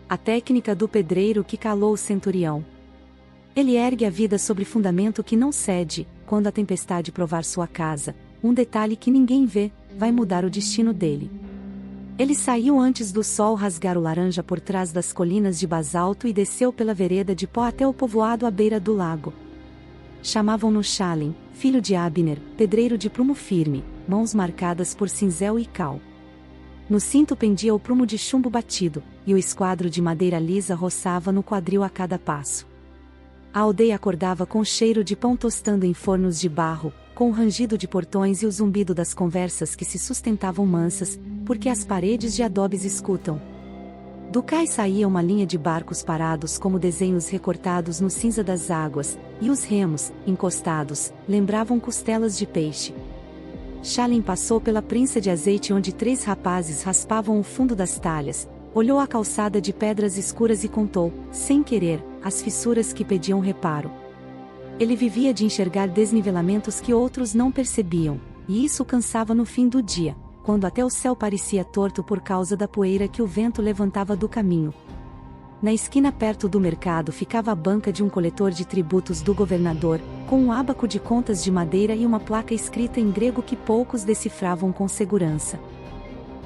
A técnica do pedreiro que calou o centurião. Ele ergue a vida sobre fundamento que não cede. Quando a tempestade provar sua casa, um detalhe que ninguém vê, vai mudar o destino dele. Ele saiu antes do sol rasgar o laranja por trás das colinas de basalto e desceu pela vereda de pó até o povoado à beira do lago. Chamavam-no Shalim, filho de Abner, pedreiro de prumo firme, mãos marcadas por cinzel e cal. No cinto pendia o prumo de chumbo batido, e o esquadro de madeira lisa roçava no quadril a cada passo. A aldeia acordava com o cheiro de pão tostando em fornos de barro, com o rangido de portões e o zumbido das conversas que se sustentavam mansas, porque as paredes de adobes escutam. Do cais saía uma linha de barcos parados como desenhos recortados no cinza das águas, e os remos, encostados, lembravam costelas de peixe. Shalim passou pela prensa de azeite onde 3 rapazes raspavam o fundo das talhas, olhou a calçada de pedras escuras e contou, sem querer, as fissuras que pediam reparo. Ele vivia de enxergar desnivelamentos que outros não percebiam, e isso o cansava no fim do dia, quando até o céu parecia torto por causa da poeira que o vento levantava do caminho. Na esquina perto do mercado ficava a banca de um coletor de tributos do governador, com um ábaco de contas de madeira e uma placa escrita em grego que poucos decifravam com segurança.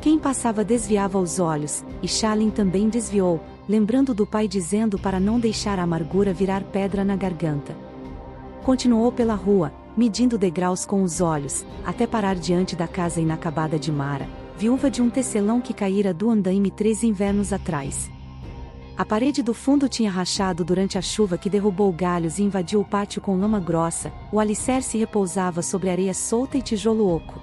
Quem passava desviava os olhos, e Shalim também desviou, lembrando do pai dizendo para não deixar a amargura virar pedra na garganta. Continuou pela rua, medindo degraus com os olhos, até parar diante da casa inacabada de Mara, viúva de um tecelão que caíra do andaime 3 invernos atrás. A parede do fundo tinha rachado durante a chuva que derrubou galhos e invadiu o pátio com lama grossa, o alicerce repousava sobre areia solta e tijolo oco.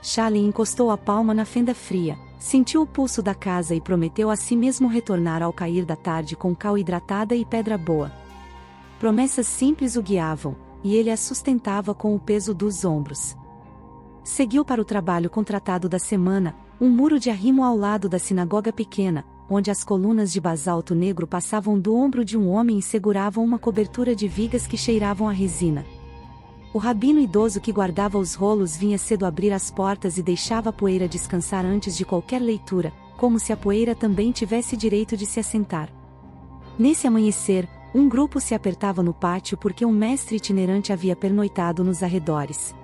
Shalim encostou a palma na fenda fria, sentiu o pulso da casa e prometeu a si mesmo retornar ao cair da tarde com cal hidratada e pedra boa. Promessas simples o guiavam, e ele as sustentava com o peso dos ombros. Seguiu para o trabalho contratado da semana, um muro de arrimo ao lado da sinagoga pequena, onde as colunas de basalto negro passavam do ombro de um homem e seguravam uma cobertura de vigas que cheiravam a resina. O rabino idoso que guardava os rolos vinha cedo abrir as portas e deixava a poeira descansar antes de qualquer leitura, como se a poeira também tivesse direito de se assentar. Nesse amanhecer, um grupo se apertava no pátio porque um mestre itinerante havia pernoitado nos arredores.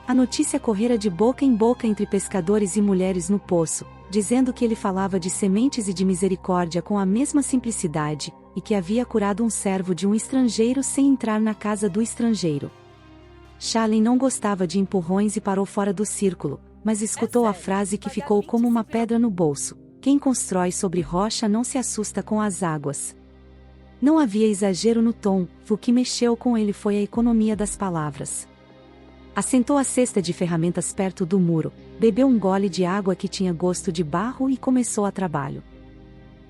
A notícia correra de boca em boca entre pescadores e mulheres no poço, dizendo que ele falava de sementes e de misericórdia com a mesma simplicidade, e que havia curado um servo de um estrangeiro sem entrar na casa do estrangeiro. Shalim não gostava de empurrões e parou fora do círculo, mas escutou a frase que ficou como uma pedra no bolso: quem constrói sobre rocha não se assusta com as águas. Não havia exagero no tom, o que mexeu com ele foi a economia das palavras. Assentou a cesta de ferramentas perto do muro, bebeu um gole de água que tinha gosto de barro e começou a trabalho.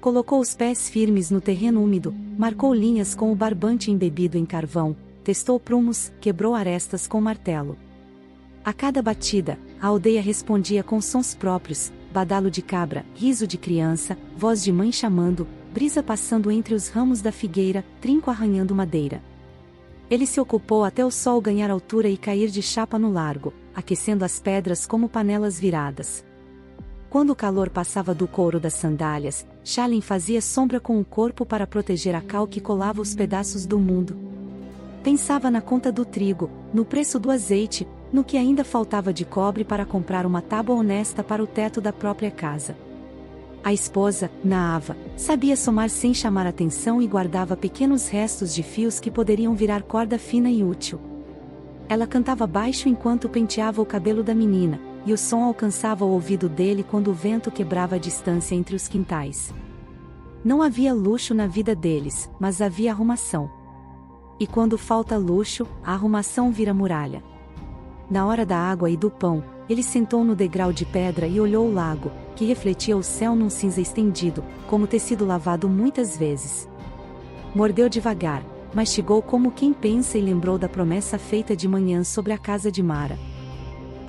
Colocou os pés firmes no terreno úmido, marcou linhas com o barbante embebido em carvão, testou prumos, quebrou arestas com martelo. A cada batida, a aldeia respondia com sons próprios, badalo de cabra, riso de criança, voz de mãe chamando, brisa passando entre os ramos da figueira, trinco arranhando madeira. Ele se ocupou até o sol ganhar altura e cair de chapa no largo, aquecendo as pedras como panelas viradas. Quando o calor passava do couro das sandálias, Shalim fazia sombra com o corpo para proteger a cal que colava os pedaços do mundo. Pensava na conta do trigo, no preço do azeite, no que ainda faltava de cobre para comprar uma tábua honesta para o teto da própria casa. A esposa, Naava, sabia somar sem chamar atenção e guardava pequenos restos de fios que poderiam virar corda fina e útil. Ela cantava baixo enquanto penteava o cabelo da menina, e o som alcançava o ouvido dele quando o vento quebrava a distância entre os quintais. Não havia luxo na vida deles, mas havia arrumação. E quando falta luxo, a arrumação vira muralha. Na hora da água e do pão, ele sentou no degrau de pedra e olhou o lago, que refletia o céu num cinza estendido, como tecido lavado muitas vezes. Mordeu devagar, mastigou como quem pensa e lembrou da promessa feita de manhã sobre a casa de Mara.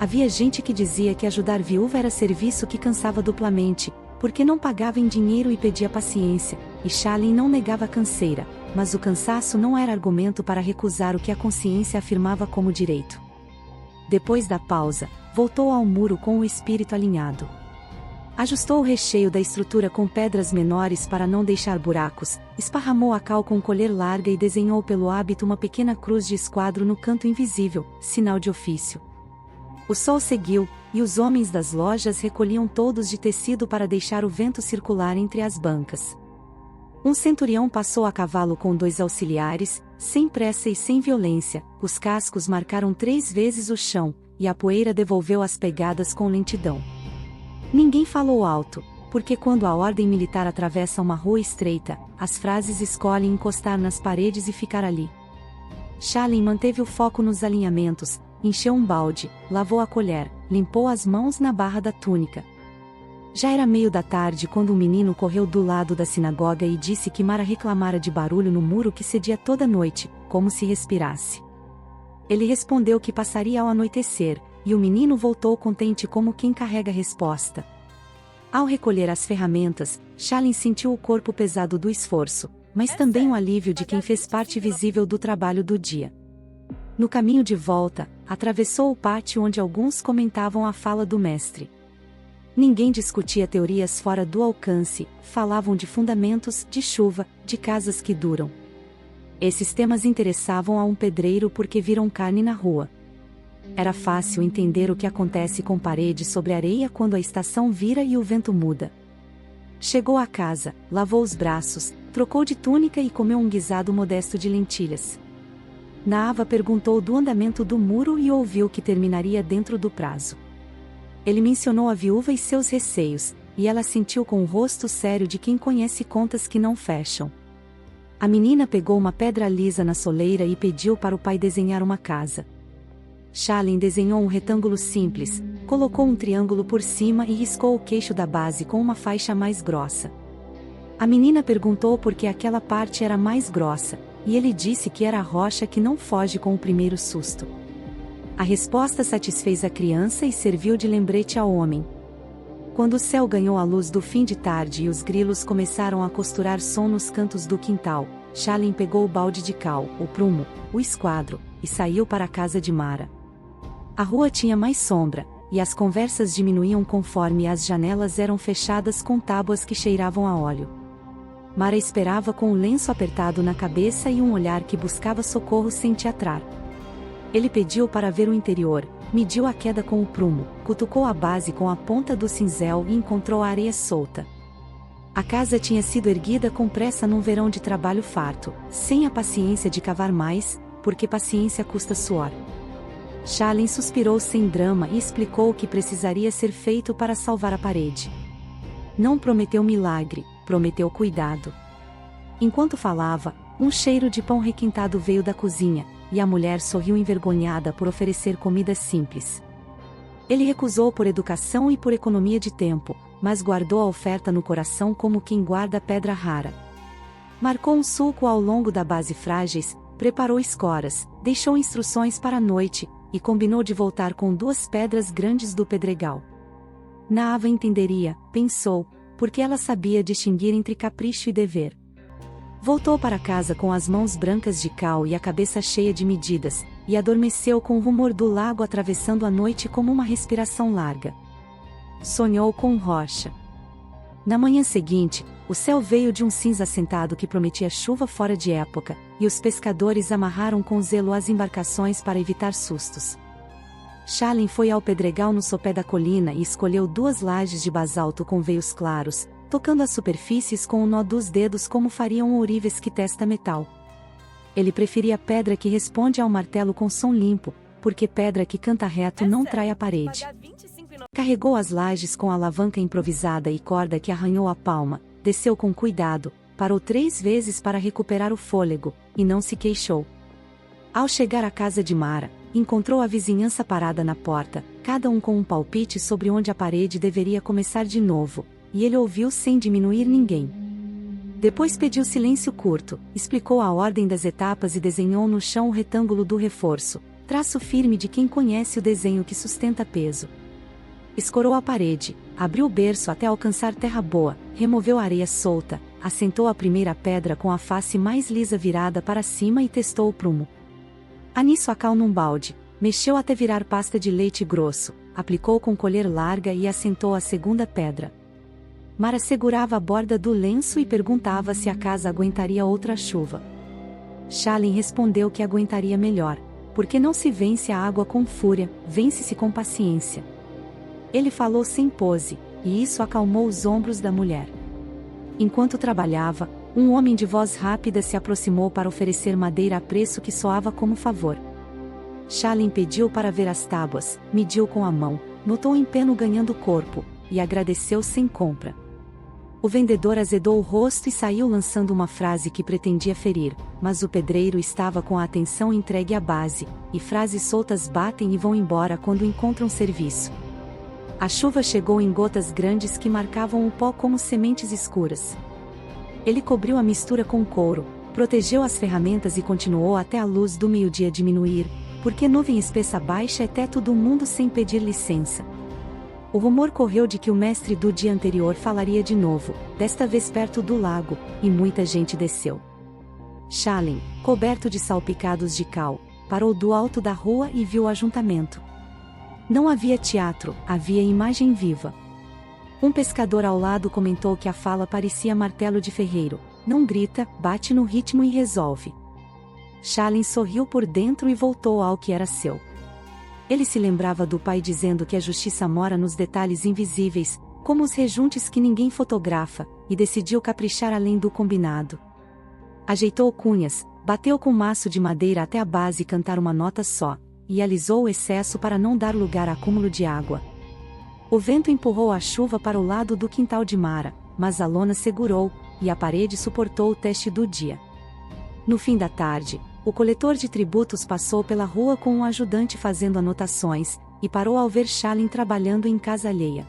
Havia gente que dizia que ajudar viúva era serviço que cansava duplamente, porque não pagava em dinheiro e pedia paciência, e Shalim não negava a canseira, mas o cansaço não era argumento para recusar o que a consciência afirmava como direito. Depois da pausa, voltou ao muro com o espírito alinhado. Ajustou o recheio da estrutura com pedras menores para não deixar buracos, esparramou a cal com colher larga e desenhou pelo hábito uma pequena cruz de esquadro no canto invisível, sinal de ofício. O sol seguiu, e os homens das lojas recolhiam toldos de tecido para deixar o vento circular entre as bancas. Um centurião passou a cavalo com 2 auxiliares, sem pressa e sem violência, os cascos marcaram 3 vezes o chão, e a poeira devolveu as pegadas com lentidão. Ninguém falou alto, porque quando a ordem militar atravessa uma rua estreita, as frases escolhem encostar nas paredes e ficar ali. Shalin manteve o foco nos alinhamentos, encheu um balde, lavou a colher, limpou as mãos na barra da túnica. Já era meio da tarde quando um menino correu do lado da sinagoga e disse que Mara reclamara de barulho no muro que cedia toda noite, como se respirasse. Ele respondeu que passaria ao anoitecer, e o menino voltou contente como quem carrega a resposta. Ao recolher as ferramentas, Shalin sentiu o corpo pesado do esforço, mas também o alívio de quem fez parte visível do trabalho do dia. No caminho de volta, atravessou o pátio onde alguns comentavam a fala do mestre. Ninguém discutia teorias fora do alcance, falavam de fundamentos, de chuva, de casas que duram. Esses temas interessavam a um pedreiro porque viram carne na rua. Era fácil entender o que acontece com parede sobre areia quando a estação vira e o vento muda. Chegou à casa, lavou os braços, trocou de túnica e comeu um guisado modesto de lentilhas. Naava perguntou do andamento do muro e ouviu que terminaria dentro do prazo. Ele mencionou a viúva e seus receios, e ela sentiu com o rosto sério de quem conhece contas que não fecham. A menina pegou uma pedra lisa na soleira e pediu para o pai desenhar uma casa. Shalin desenhou um retângulo simples, colocou um triângulo por cima e riscou o queixo da base com uma faixa mais grossa. A menina perguntou por que aquela parte era mais grossa, e ele disse que era a rocha que não foge com o primeiro susto. A resposta satisfez a criança e serviu de lembrete ao homem. Quando o céu ganhou a luz do fim de tarde e os grilos começaram a costurar som nos cantos do quintal, Shalin pegou o balde de cal, o prumo, o esquadro, e saiu para a casa de Mara. A rua tinha mais sombra, e as conversas diminuíam conforme as janelas eram fechadas com tábuas que cheiravam a óleo. Mara esperava com o lenço apertado na cabeça e um olhar que buscava socorro sem teatrar. Ele pediu para ver o interior, mediu a queda com o prumo, cutucou a base com a ponta do cinzel e encontrou a areia solta. A casa tinha sido erguida com pressa num verão de trabalho farto, sem a paciência de cavar mais, porque paciência custa suor. Shalin suspirou sem drama e explicou o que precisaria ser feito para salvar a parede. Não prometeu milagre, prometeu cuidado. Enquanto falava, um cheiro de pão requintado veio da cozinha, e a mulher sorriu envergonhada por oferecer comida simples. Ele recusou por educação e por economia de tempo, mas guardou a oferta no coração como quem guarda pedra rara. Marcou um sulco ao longo da base frágeis, preparou escoras, deixou instruções para a noite, e combinou de voltar com 2 pedras grandes do pedregal. Naava entenderia, pensou, porque ela sabia distinguir entre capricho e dever. Voltou para casa com as mãos brancas de cal e a cabeça cheia de medidas, e adormeceu com o rumor do lago atravessando a noite como uma respiração larga. Sonhou com rocha. Na manhã seguinte, o céu veio de um cinza assentado que prometia chuva fora de época, e os pescadores amarraram com zelo as embarcações para evitar sustos. Shalin foi ao pedregal no sopé da colina e escolheu 2 lajes de basalto com veios claros, tocando as superfícies com o nó dos dedos como faria um ourives que testa metal. Ele preferia pedra que responde ao martelo com som limpo, porque pedra que canta reto não trai a parede. Carregou as lajes com a alavanca improvisada e corda que arranhou a palma, desceu com cuidado, parou 3 vezes para recuperar o fôlego, e não se queixou. Ao chegar à casa de Mara, encontrou a vizinhança parada na porta, cada um com um palpite sobre onde a parede deveria começar de novo, e ele ouviu sem diminuir ninguém. Depois pediu silêncio curto, explicou a ordem das etapas e desenhou no chão o retângulo do reforço, traço firme de quem conhece o desenho que sustenta peso. Escorou a parede, abriu o berço até alcançar terra boa, removeu a areia solta, assentou a primeira pedra com a face mais lisa virada para cima e testou o prumo. Aniço a cal num balde, mexeu até virar pasta de leite grosso, aplicou com colher larga e assentou a segunda pedra. Mara segurava a borda do lenço e perguntava se a casa aguentaria outra chuva. Shalin respondeu que aguentaria melhor, porque não se vence a água com fúria, vence-se com paciência. Ele falou sem pose, e isso acalmou os ombros da mulher. Enquanto trabalhava, um homem de voz rápida se aproximou para oferecer madeira a preço que soava como favor. Shalin pediu para ver as tábuas, mediu com a mão, notou o empenho ganhando corpo, e agradeceu sem compra. O vendedor azedou o rosto e saiu lançando uma frase que pretendia ferir, mas o pedreiro estava com a atenção entregue à base, e frases soltas batem e vão embora quando encontram serviço. A chuva chegou em gotas grandes que marcavam o pó como sementes escuras. Ele cobriu a mistura com couro, protegeu as ferramentas e continuou até a luz do meio-dia diminuir, porque nuvem espessa baixa é teto do mundo sem pedir licença. O rumor correu de que o mestre do dia anterior falaria de novo, desta vez perto do lago, e muita gente desceu. Shalin, coberto de salpicados de cal, parou do alto da rua e viu o ajuntamento. Não havia teatro, havia imagem viva. Um pescador ao lado comentou que a fala parecia martelo de ferreiro: não grita, bate no ritmo e resolve. Shalin sorriu por dentro e voltou ao que era seu. Ele se lembrava do pai dizendo que a justiça mora nos detalhes invisíveis, como os rejuntes que ninguém fotografa, e decidiu caprichar além do combinado. Ajeitou cunhas, bateu com um maço de madeira até a base cantar uma nota só, e alisou o excesso para não dar lugar a acúmulo de água. O vento empurrou a chuva para o lado do quintal de Mara, mas a lona segurou, e a parede suportou o teste do dia. No fim da tarde, o coletor de tributos passou pela rua com um ajudante fazendo anotações, e parou ao ver Shalin trabalhando em casa alheia.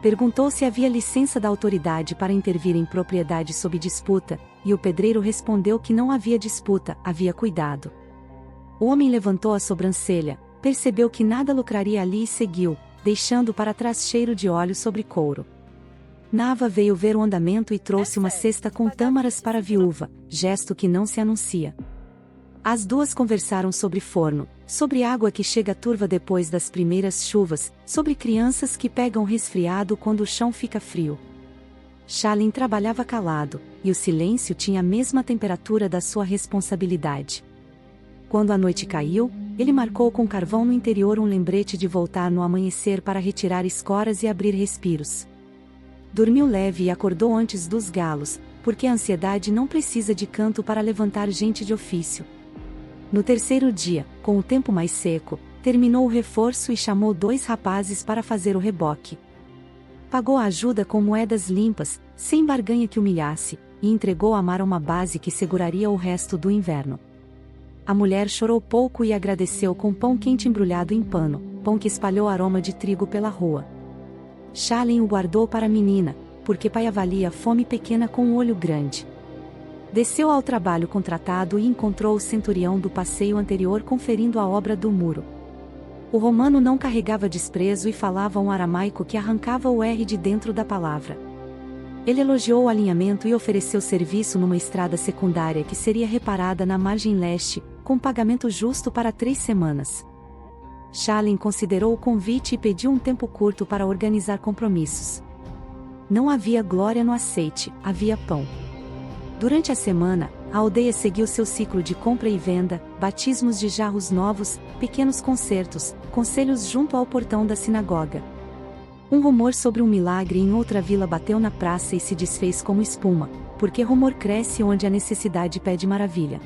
Perguntou se havia licença da autoridade para intervir em propriedade sob disputa, e o pedreiro respondeu que não havia disputa, havia cuidado. O homem levantou a sobrancelha, percebeu que nada lucraria ali e seguiu, deixando para trás cheiro de óleo sobre couro. Nava veio ver o andamento e trouxe uma cesta com tâmaras para a viúva, gesto que não se anuncia. As duas conversaram sobre forno, sobre água que chega turva depois das primeiras chuvas, sobre crianças que pegam resfriado quando o chão fica frio. Shalin trabalhava calado, e o silêncio tinha a mesma temperatura da sua responsabilidade. Quando a noite caiu, ele marcou com carvão no interior um lembrete de voltar no amanhecer para retirar escoras e abrir respiros. Dormiu leve e acordou antes dos galos, porque a ansiedade não precisa de canto para levantar gente de ofício. No terceiro dia, com o tempo mais seco, terminou o reforço e chamou 2 rapazes para fazer o reboque. Pagou a ajuda com moedas limpas, sem barganha que humilhasse, e entregou a Mara uma base que seguraria o resto do inverno. A mulher chorou pouco e agradeceu com pão quente embrulhado em pano, pão que espalhou aroma de trigo pela rua. Shalin o guardou para a menina, porque pai avalia a fome pequena com um olho grande. Desceu ao trabalho contratado e encontrou o centurião do passeio anterior conferindo a obra do muro. O romano não carregava desprezo e falava um aramaico que arrancava o R de dentro da palavra. Ele elogiou o alinhamento e ofereceu serviço numa estrada secundária que seria reparada na margem leste, com pagamento justo para 3 semanas. Shalin considerou o convite e pediu um tempo curto para organizar compromissos. Não havia glória no aceite, havia pão. Durante a semana, a aldeia seguiu seu ciclo de compra e venda, batismos de jarros novos, pequenos concertos, conselhos junto ao portão da sinagoga. Um rumor sobre um milagre em outra vila bateu na praça e se desfez como espuma, porque rumor cresce onde a necessidade pede maravilha.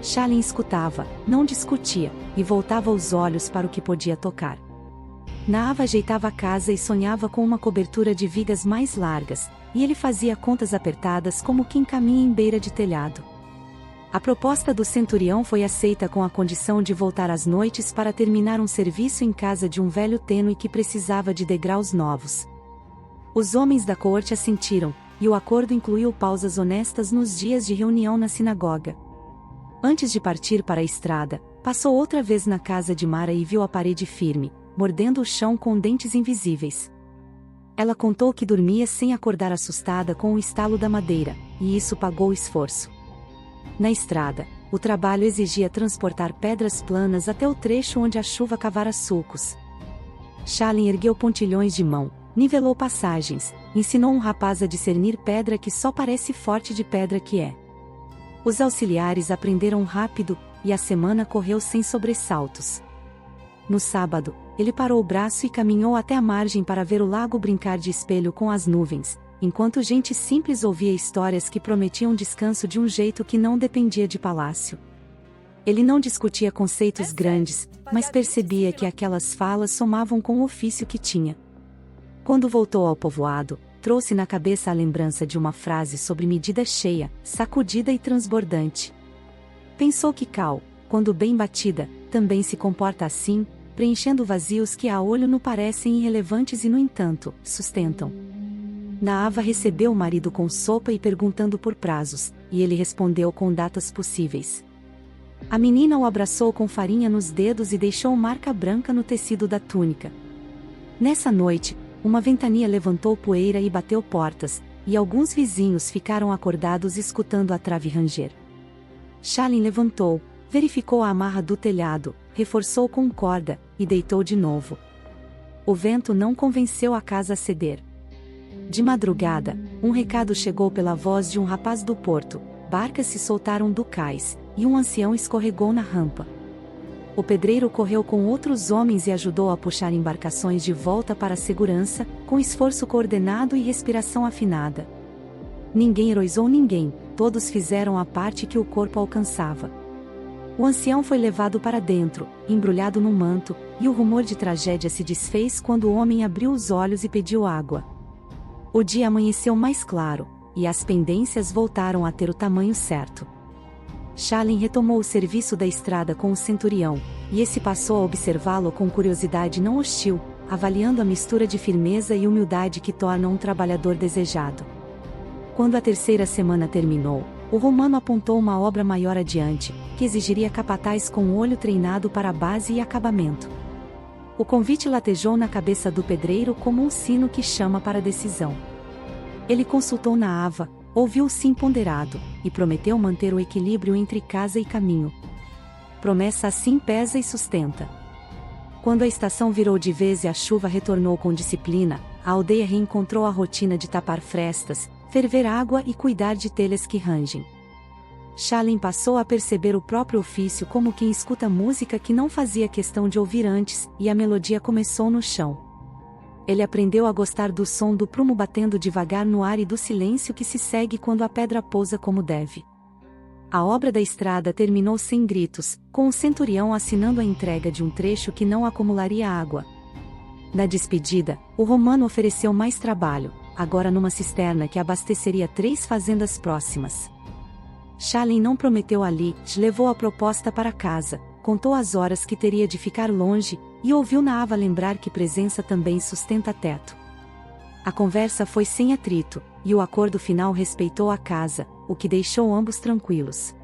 Shalin escutava, não discutia, e voltava os olhos para o que podia tocar. Naava ajeitava a casa e sonhava com uma cobertura de vigas mais largas, e ele fazia contas apertadas como quem caminha em beira de telhado. A proposta do centurião foi aceita com a condição de voltar às noites para terminar um serviço em casa de um velho tênue que precisava de degraus novos. Os homens da corte assentiram, e o acordo incluiu pausas honestas nos dias de reunião na sinagoga. Antes de partir para a estrada, passou outra vez na casa de Mara e viu a parede firme, mordendo o chão com dentes invisíveis. Ela contou que dormia sem acordar assustada com o estalo da madeira, e isso pagou o esforço. Na estrada, o trabalho exigia transportar pedras planas até o trecho onde a chuva cavara sulcos. Shalin ergueu pontilhões de mão, nivelou passagens, ensinou um rapaz a discernir pedra que só parece forte de pedra que é. Os auxiliares aprenderam rápido, e a semana correu sem sobressaltos. No sábado, ele parou o braço e caminhou até a margem para ver o lago brincar de espelho com as nuvens, enquanto gente simples ouvia histórias que prometiam descanso de um jeito que não dependia de palácio. Ele não discutia conceitos grandes, mas percebia que aquelas falas somavam com o ofício que tinha. Quando voltou ao povoado, trouxe na cabeça a lembrança de uma frase sobre medida cheia, sacudida e transbordante. Pensou que cal, quando bem batida, também se comporta assim, preenchendo vazios que a olho nu parecem irrelevantes e no entanto, sustentam. Naava recebeu o marido com sopa e perguntando por prazos, e ele respondeu com datas possíveis. A menina o abraçou com farinha nos dedos e deixou marca branca no tecido da túnica. Nessa noite, uma ventania levantou poeira e bateu portas, e alguns vizinhos ficaram acordados escutando a trave ranger. Shalin levantou, verificou a amarra do telhado, reforçou com corda, e deitou de novo. O vento não convenceu a casa a ceder. De madrugada, um recado chegou pela voz de um rapaz do porto: barcas se soltaram do cais, e um ancião escorregou na rampa. O pedreiro correu com outros homens e ajudou a puxar embarcações de volta para a segurança, com esforço coordenado e respiração afinada. Ninguém heroizou ninguém, todos fizeram a parte que o corpo alcançava. O ancião foi levado para dentro, embrulhado num manto, e o rumor de tragédia se desfez quando o homem abriu os olhos e pediu água. O dia amanheceu mais claro, e as pendências voltaram a ter o tamanho certo. Shalin retomou o serviço da estrada com o centurião, e esse passou a observá-lo com curiosidade não hostil, avaliando a mistura de firmeza e humildade que torna um trabalhador desejado. Quando a terceira semana terminou, o romano apontou uma obra maior adiante, que exigiria capataz com o olho treinado para a base e acabamento. O convite latejou na cabeça do pedreiro como um sino que chama para a decisão. Ele consultou Naava, ouviu o sim ponderado, e prometeu manter o equilíbrio entre casa e caminho. Promessa assim pesa e sustenta. Quando a estação virou de vez e a chuva retornou com disciplina, a aldeia reencontrou a rotina de tapar frestas, ferver água e cuidar de telhas que rangem. Shalin passou a perceber o próprio ofício como quem escuta música que não fazia questão de ouvir antes, e a melodia começou no chão. Ele aprendeu a gostar do som do prumo batendo devagar no ar e do silêncio que se segue quando a pedra pousa como deve. A obra da estrada terminou sem gritos, com o centurião assinando a entrega de um trecho que não acumularia água. Na despedida, o romano ofereceu mais trabalho, agora numa cisterna que abasteceria 3 fazendas próximas. Shalin não prometeu ali, levou a proposta para casa, contou as horas que teria de ficar longe, e ouviu Naava lembrar que presença também sustenta teto. A conversa foi sem atrito, e o acordo final respeitou a casa, o que deixou ambos tranquilos.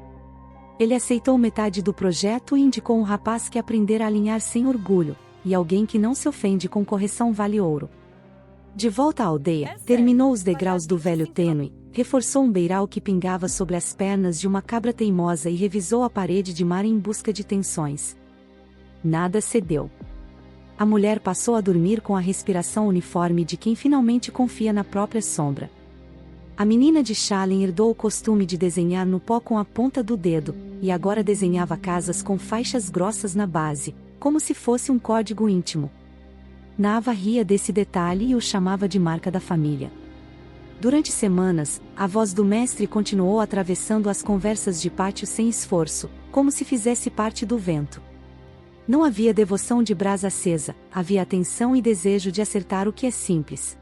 Ele aceitou metade do projeto e indicou um rapaz que aprendera a alinhar sem orgulho, e alguém que não se ofende com correção vale ouro. De volta à aldeia, terminou os degraus do velho tênue, reforçou um beiral que pingava sobre as pernas de uma cabra teimosa e revisou a parede de mar em busca de tensões. Nada cedeu. A mulher passou a dormir com a respiração uniforme de quem finalmente confia na própria sombra. A menina de Shalin herdou o costume de desenhar no pó com a ponta do dedo, e agora desenhava casas com faixas grossas na base, como se fosse um código íntimo. Naava ria desse detalhe e o chamava de marca da família. Durante semanas, a voz do mestre continuou atravessando as conversas de pátio sem esforço, como se fizesse parte do vento. Não havia devoção de brasa acesa, havia atenção e desejo de acertar o que é simples.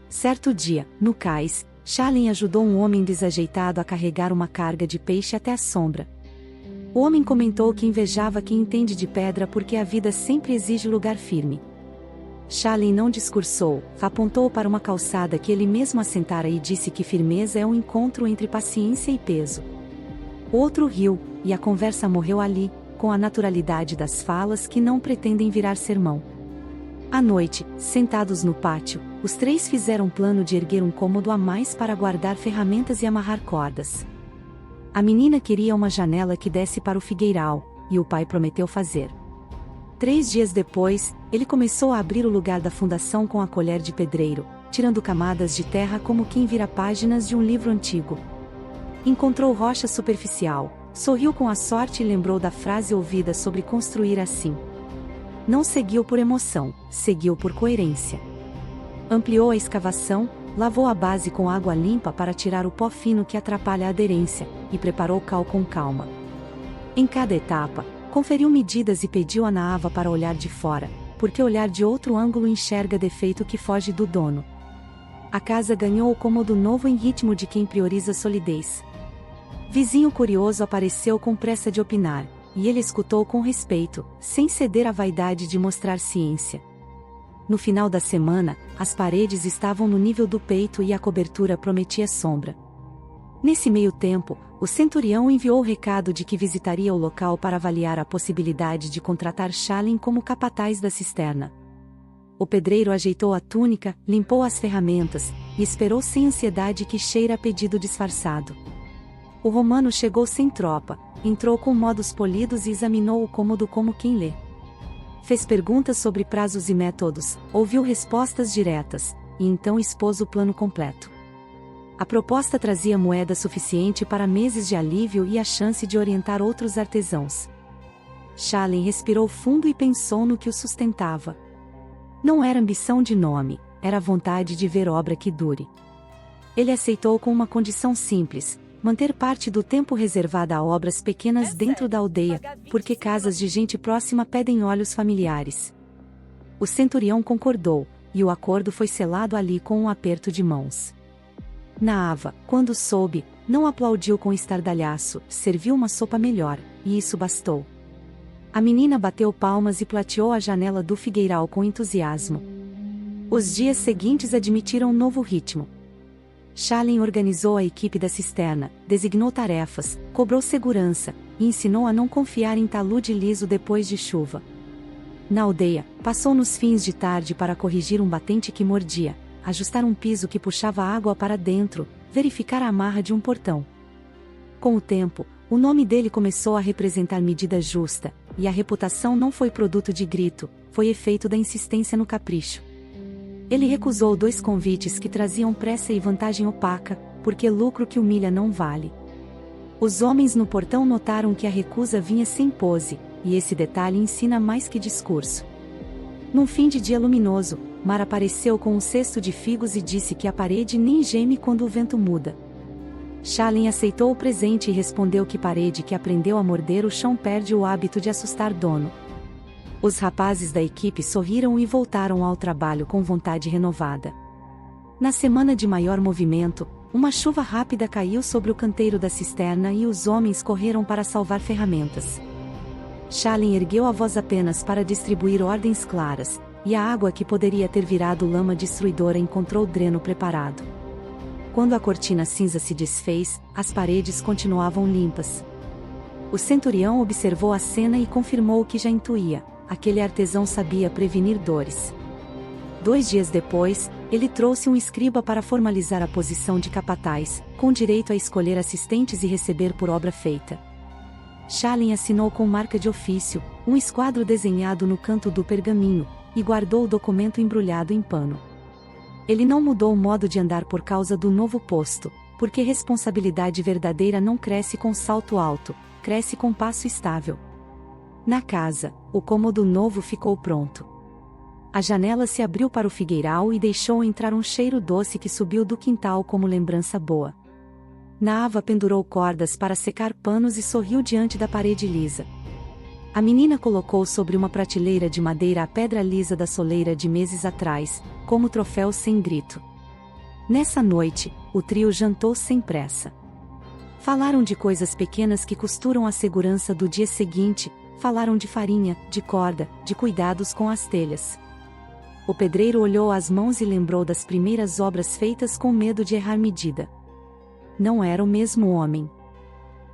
Certo dia, no cais, Shalin ajudou um homem desajeitado a carregar uma carga de peixe até a sombra. O homem comentou que invejava quem entende de pedra porque a vida sempre exige lugar firme. Shalin não discursou, apontou para uma calçada que ele mesmo assentara e disse que firmeza é um encontro entre paciência e peso. O outro riu, e a conversa morreu ali, com a naturalidade das falas que não pretendem virar sermão. À noite, sentados no pátio, os 3 fizeram plano de erguer um cômodo a mais para guardar ferramentas e amarrar cordas. A menina queria uma janela que desse para o figueiral, e o pai prometeu fazer. 3 dias depois, ele começou a abrir o lugar da fundação com a colher de pedreiro, tirando camadas de terra como quem vira páginas de um livro antigo. Encontrou rocha superficial, sorriu com a sorte e lembrou da frase ouvida sobre construir assim. Não seguiu por emoção, seguiu por coerência. Ampliou a escavação, lavou a base com água limpa para tirar o pó fino que atrapalha a aderência, e preparou o cal com calma. Em cada etapa, conferiu medidas e pediu a Naava para olhar de fora, porque olhar de outro ângulo enxerga defeito que foge do dono. A casa ganhou o cômodo novo em ritmo de quem prioriza solidez. Vizinho curioso apareceu com pressa de opinar, e ele escutou com respeito, sem ceder à vaidade de mostrar ciência. No final da semana, as paredes estavam no nível do peito e a cobertura prometia sombra. Nesse meio tempo, o centurião enviou o recado de que visitaria o local para avaliar a possibilidade de contratar Shalin como capataz da cisterna. O pedreiro ajeitou a túnica, limpou as ferramentas, e esperou sem ansiedade que cheira a pedido disfarçado. O romano chegou sem tropa, entrou com modos polidos e examinou o cômodo como quem lê. Fez perguntas sobre prazos e métodos, ouviu respostas diretas, e então expôs o plano completo. A proposta trazia moeda suficiente para meses de alívio e a chance de orientar outros artesãos. Shalin respirou fundo e pensou no que o sustentava. Não era ambição de nome, era vontade de ver obra que dure. Ele aceitou com uma condição simples: manter parte do tempo reservada a obras pequenas dentro da aldeia, porque casas de gente próxima pedem olhos familiares. O centurião concordou, e o acordo foi selado ali com um aperto de mãos. Naava, quando soube, não aplaudiu com estardalhaço, serviu uma sopa melhor, e isso bastou. A menina bateu palmas e plateou a janela do figueiral com entusiasmo. Os dias seguintes admitiram um novo ritmo. Shalin organizou a equipe da cisterna, designou tarefas, cobrou segurança, e ensinou a não confiar em talude liso depois de chuva. Na aldeia, passou nos fins de tarde para corrigir um batente que mordia, ajustar um piso que puxava água para dentro, verificar a amarra de um portão. Com o tempo, o nome dele começou a representar medida justa, e a reputação não foi produto de grito, foi efeito da insistência no capricho. Ele recusou 2 convites que traziam pressa e vantagem opaca, porque lucro que humilha não vale. Os homens no portão notaram que a recusa vinha sem pose, e esse detalhe ensina mais que discurso. Num fim de dia luminoso, Mar apareceu com um cesto de figos e disse que a parede nem geme quando o vento muda. Shalin aceitou o presente e respondeu que parede que aprendeu a morder o chão perde o hábito de assustar dono. Os rapazes da equipe sorriram e voltaram ao trabalho com vontade renovada. Na semana de maior movimento, uma chuva rápida caiu sobre o canteiro da cisterna e os homens correram para salvar ferramentas. Shalin ergueu a voz apenas para distribuir ordens claras, e a água que poderia ter virado lama destruidora encontrou dreno preparado. Quando a cortina cinza se desfez, as paredes continuavam limpas. O centurião observou a cena e confirmou o que já intuía: aquele artesão sabia prevenir dores. 2 dias depois, ele trouxe um escriba para formalizar a posição de capataz, com direito a escolher assistentes e receber por obra feita. Shalin assinou com marca de ofício, um esquadro desenhado no canto do pergaminho, e guardou o documento embrulhado em pano. Ele não mudou o modo de andar por causa do novo posto, porque responsabilidade verdadeira não cresce com salto alto, cresce com passo estável. Na casa, o cômodo novo ficou pronto. A janela se abriu para o figueiral e deixou entrar um cheiro doce que subiu do quintal como lembrança boa. Naava pendurou cordas para secar panos e sorriu diante da parede lisa. A menina colocou sobre uma prateleira de madeira a pedra lisa da soleira de meses atrás, como troféu sem grito. Nessa noite, o trio jantou sem pressa. Falaram de coisas pequenas que costuram a segurança do dia seguinte, falaram de farinha, de corda, de cuidados com as telhas. O pedreiro olhou as mãos e lembrou das primeiras obras feitas com medo de errar medida. Não era o mesmo homem.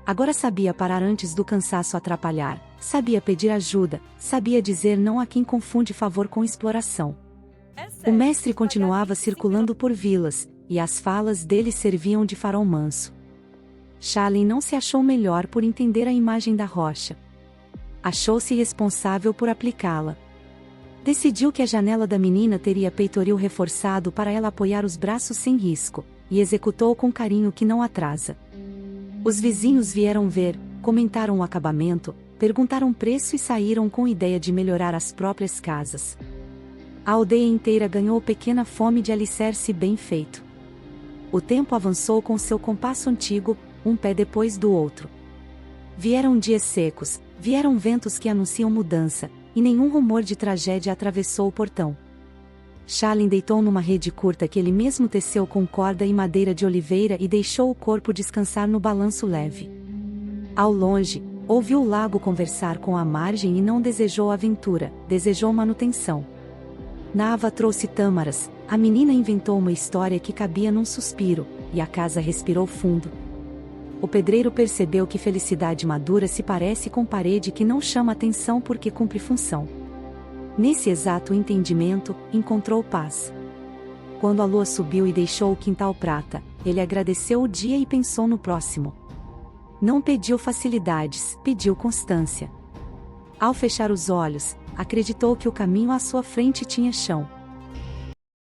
Agora sabia parar antes do cansaço atrapalhar, sabia pedir ajuda, sabia dizer não a quem confunde favor com exploração. O mestre continuava circulando por vilas, e as falas dele serviam de farol manso. Shalin não se achou melhor por entender a imagem da rocha. Achou-se responsável por aplicá-la. Decidiu que a janela da menina teria peitoril reforçado para ela apoiar os braços sem risco, e executou com carinho que não atrasa. Os vizinhos vieram ver, comentaram o acabamento, perguntaram preço e saíram com ideia de melhorar as próprias casas. A aldeia inteira ganhou pequena fome de alicerce bem feito. O tempo avançou com seu compasso antigo, um pé depois do outro. Vieram dias secos, vieram ventos que anunciam mudança, e nenhum rumor de tragédia atravessou o portão. Shalin deitou numa rede curta que ele mesmo teceu com corda e madeira de oliveira e deixou o corpo descansar no balanço leve. Ao longe, ouviu o lago conversar com a margem e não desejou aventura, desejou manutenção. Nava trouxe tâmaras, a menina inventou uma história que cabia num suspiro, e a casa respirou fundo. O pedreiro percebeu que felicidade madura se parece com parede que não chama atenção porque cumpre função. Nesse exato entendimento, encontrou paz. Quando a lua subiu e deixou o quintal prata, ele agradeceu o dia e pensou no próximo. Não pediu facilidades, pediu constância. Ao fechar os olhos, acreditou que o caminho à sua frente tinha chão.